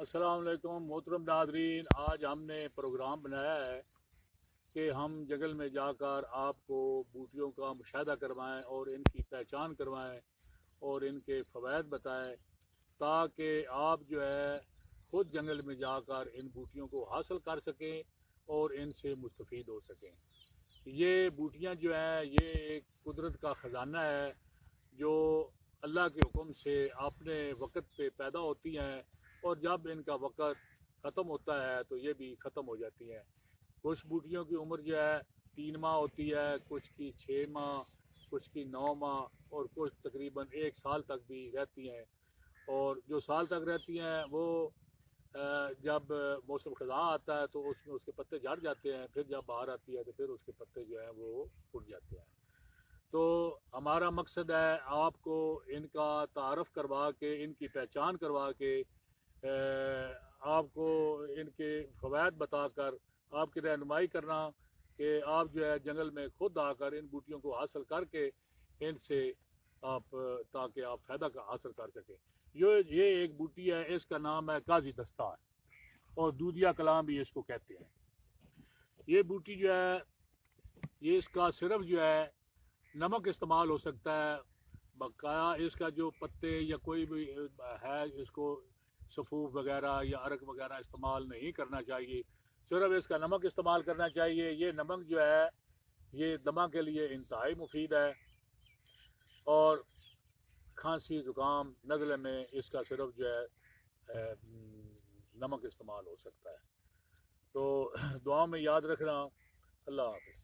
السلام علیکم محترم ناظرین، آج ہم نے پروگرام بنایا ہے کہ ہم جنگل میں جا کر آپ کو بوٹیوں کا مشاہدہ کروائیں اور ان کی پہچان کروائیں اور ان کے فوائد بتائیں، تاکہ آپ جو ہے خود جنگل میں جا کر ان بوٹیوں کو حاصل کر سکیں اور ان سے مستفید ہو سکیں۔ یہ بوٹیاں جو ہیں یہ ایک قدرت کا خزانہ ہے جو اللہ کے حکم سے اپنے وقت پہ پیدا ہوتی ہیں، اور جب ان کا وقت ختم ہوتا ہے تو یہ بھی ختم ہو جاتی ہیں۔ کچھ بوٹیوں کی عمر جو ہے 3 ماہ ہوتی ہے، کچھ کی 6 ماہ، کچھ کی 9 ماہ، اور کچھ تقریباً 1 سال تک بھی رہتی ہیں۔ اور جو سال تک رہتی ہیں وہ جب موسم خزاں آتا ہے تو اس میں اس کے پتے جھڑ جاتے ہیں، پھر جب باہر آتی ہے تو پھر اس کے پتے جو ہیں وہ اٹھ جاتے ہیں۔ تو ہمارا مقصد ہے آپ کو ان کا تعارف کروا کے، ان کی پہچان کروا کے، آپ کو ان کے فوائد بتا کر آپ کی رہنمائی کرنا کہ آپ جو ہے جنگل میں خود آ کر ان بوٹیوں کو حاصل کر کے ان سے آپ تاکہ آپ فائدہ حاصل کر سکیں۔ یہ ایک بوٹی ہے، اس کا نام ہے قاضی دستہ ہے، اور دودھیا کلام بھی اس کو کہتے ہیں۔ یہ بوٹی جو ہے یہ اس کا صرف جو ہے نمک استعمال ہو سکتا ہے، بقایا اس کا جو پتے یا کوئی بھی ہے اس کو سفوف وغیرہ یا عرق وغیرہ استعمال نہیں کرنا چاہیے، صرف اس کا نمک استعمال کرنا چاہیے۔ یہ نمک جو ہے یہ دمہ کے لیے انتہائی مفید ہے، اور کھانسی زکام نزلے میں اس کا صرف جو ہے نمک استعمال ہو سکتا ہے۔ تو دعا میں یاد رکھنا۔ اللہ حافظ۔